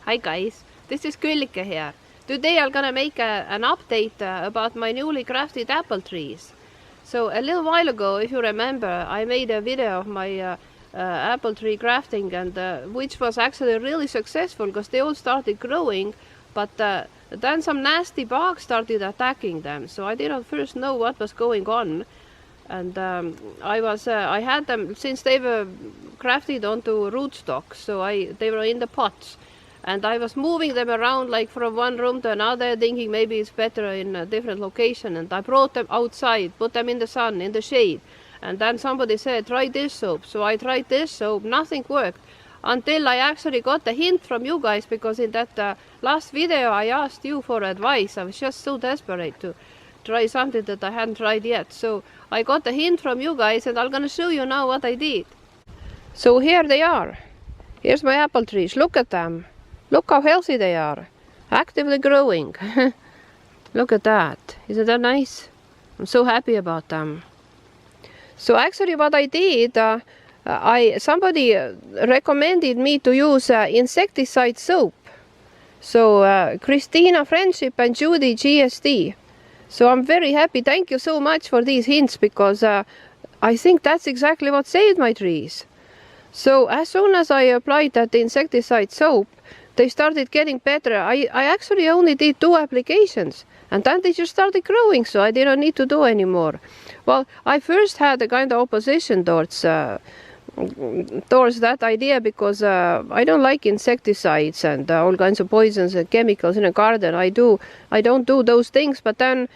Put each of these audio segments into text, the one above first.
Hi guys, this is Küllike here. Today I'm gonna make an update about my newly grafted apple trees. So a little while ago, if you remember, I made a video of my apple tree grafting, and which was actually really successful because they all started growing, but then some nasty bugs started attacking them. So I didn't first know what was going on, and I had them since they were grafted onto rootstocks, so they were in the pots. And I was moving them around like from one room to another, thinking maybe it's better in a different location. And I brought them outside, put them in the sun, in the shade. And then somebody said, try this soap. So I tried this soap, nothing worked. Until I actually got a hint from you guys, because in that last video I asked you for advice. I was just so desperate to try something that I hadn't tried yet. So I got a hint from you guys, and I'm gonna show you now what I did. So here they are. Here's my apple trees, look at them. Look how healthy they are, actively growing. Look at that, isn't that nice? I'm so happy about them. So actually what I did, somebody recommended me to use insecticide soap. So Christina Friendship and Judy GSD. So I'm very happy, thank you so much for these hints, because I think that's exactly what saved my trees. So as soon as I applied that insecticide soap, they started getting better. I actually only did 2 applications, and then they just started growing, so I didn't need to do anymore. Well, I first had a kind of opposition towards that idea, because I don't like insecticides and all kinds of poisons and chemicals in a garden. I don't do those things, but then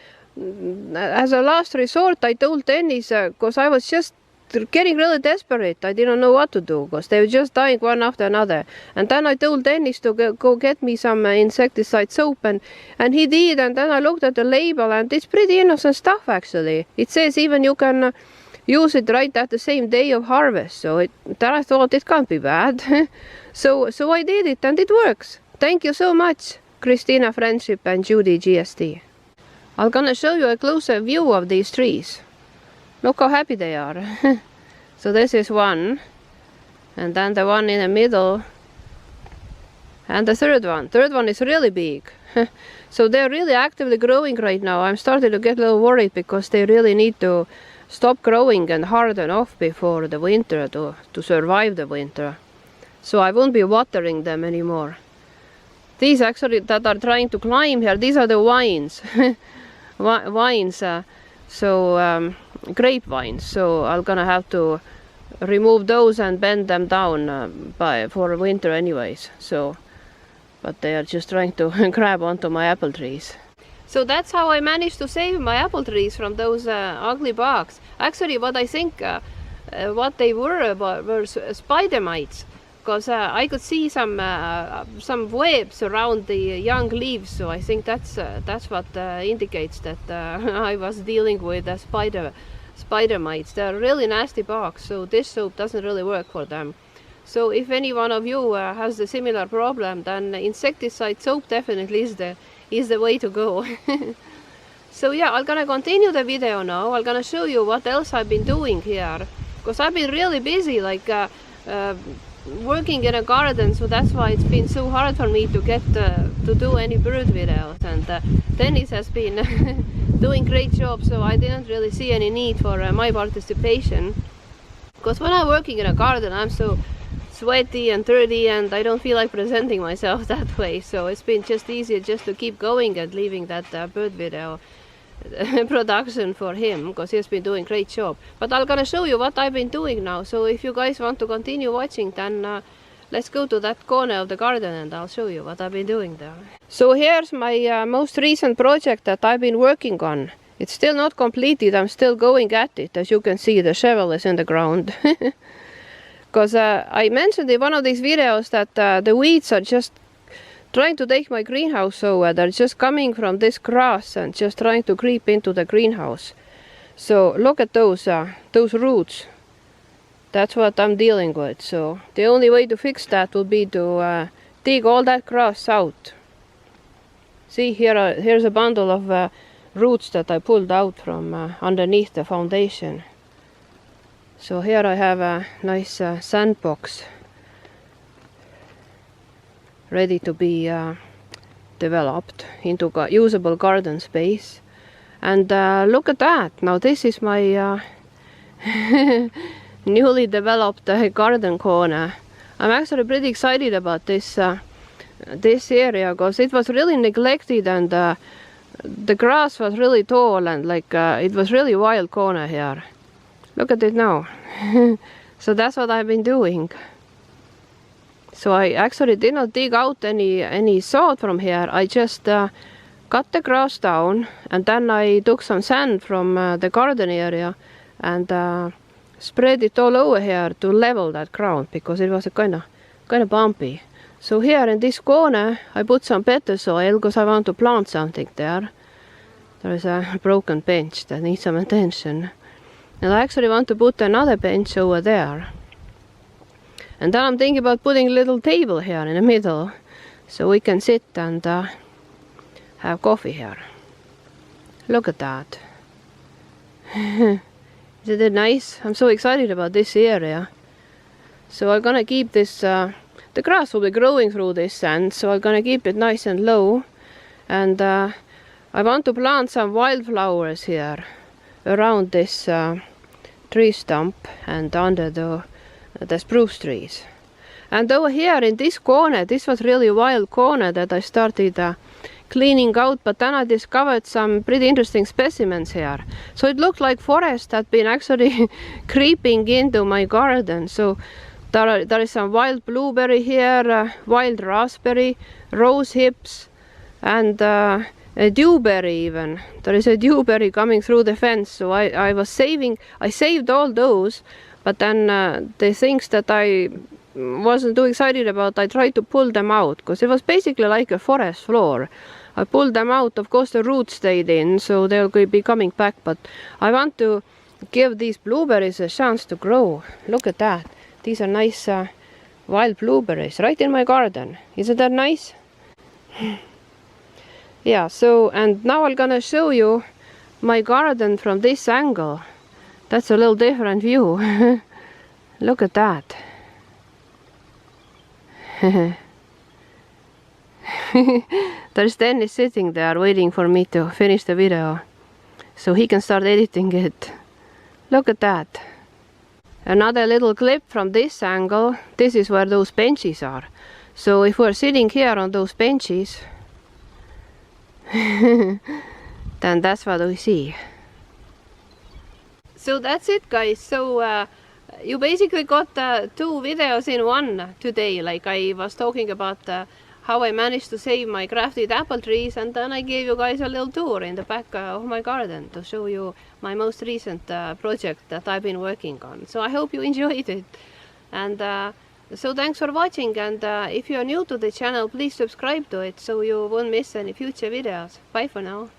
as a last resort I told Dennis, because I was just getting really desperate. I didn't know what to do because they were just dying one after another. And then I told Dennis to go get me some insecticide soap, and he did. And then I looked at the label, and it's pretty innocent stuff actually. It says even you can use it right at the same day of harvest. So then I thought it can't be bad. so I did it, and it works. Thank you so much, Christina Friendship and Judy GSD. I'm gonna show you a closer view of these trees. Look how happy they are. So this is one, and then the one in the middle, and the third one. Third one is really big. So they're really actively growing right now. I'm starting to get a little worried, because they really need to stop growing and harden off before the winter to survive the winter. So I won't be watering them anymore. These actually that are trying to climb here, these are the vines. Vines. Grapevines, so I'm gonna have to remove those and bend them down for winter anyways. So, but they are just trying to grab onto my apple trees. So that's how I managed to save my apple trees from those ugly bugs. Actually, what I think what they were spider mites, because I could see some webs around the young leaves. So I think that's what indicates that I was dealing with spider mites. They're really nasty bugs, so this soap doesn't really work for them. So if any one of you has a similar problem, then insecticide soap definitely is the way to go. So yeah, I'm gonna continue the video now. I'm gonna show you what else I've been doing here, because I've been really busy, like working in a garden, so that's why it's been so hard for me to get to do any bird videos. And Dennis has been doing great job, so I didn't really see any need for my participation, because when I'm working in a garden I'm so sweaty and dirty, and I don't feel like presenting myself that way. So it's been just easier just to keep going and leaving that bird video production for him, because he's been doing great job. But I'm gonna show you what I've been doing now. So if you guys want to continue watching, then let's go to that corner of the garden and I'll show you what I've been doing there. So here's my most recent project that I've been working on. It's still not completed, I'm still going at it. As you can see, the shovel is in the ground. Because I mentioned in one of these videos that the weeds are just trying to take my greenhouse, so they're just coming from this grass and just trying to creep into the greenhouse. So look at those roots. That's what I'm dealing with. So the only way to fix that will be to dig all that grass out. See, here's a bundle of roots that I pulled out from underneath the foundation. So here I have a nice sandbox ready to be developed into usable garden space. And look at that. Now this is my newly developed garden corner. I'm actually pretty excited about this area because it was really neglected, and the grass was really tall, and like it was really wild corner here. Look at it now. So that's what I've been doing. So I actually did not dig out any sod from here. I just cut the grass down, and then I took some sand from the garden area and spread it all over here to level that ground, because it was a kind of bumpy. So here in this corner I put some better soil because I want to plant something there. There is a broken bench that needs some attention. And I actually want to put another bench over there. And then I'm thinking about putting a little table here in the middle, so we can sit and have coffee here. Look at that. Isn't it nice? I'm so excited about this area. So I'm gonna keep this, the grass will be growing through this sand, so I'm gonna keep it nice and low. And I want to plant some wildflowers here around this tree stump and under the spruce trees. And over here in this corner, this was really a wild corner that I started cleaning out, but then I discovered some pretty interesting specimens here. So it looked like forest had been actually creeping into my garden. So there is some wild blueberry here, wild raspberry, rose hips, and a dewberry even. There is a dewberry coming through the fence. So I saved all those, but then the things that I wasn't too excited about, I tried to pull them out, because it was basically like a forest floor. I pulled them out. Of course the roots stayed in, so they'll be coming back, but I want to give these blueberries a chance to grow. Look at that. These are nice wild blueberries right in my garden. Isn't that nice? Yeah, so, and now I'm gonna show you my garden from this angle. That's a little different view. Look at that. There's Dennis sitting there waiting for me to finish the video so he can start editing it. Look at that. Another little clip from this angle. This is where those benches are. So if we're sitting here on those benches, then that's what we see. So that's it, guys. So you basically got 2 videos in one today. Like I was talking about how I managed to save my grafted apple trees, and then I gave you guys a little tour in the back of my garden to show you my most recent project that I've been working on. So I hope you enjoyed it. And so thanks for watching, and if you're new to the channel, please subscribe to it so you won't miss any future videos. Bye for now.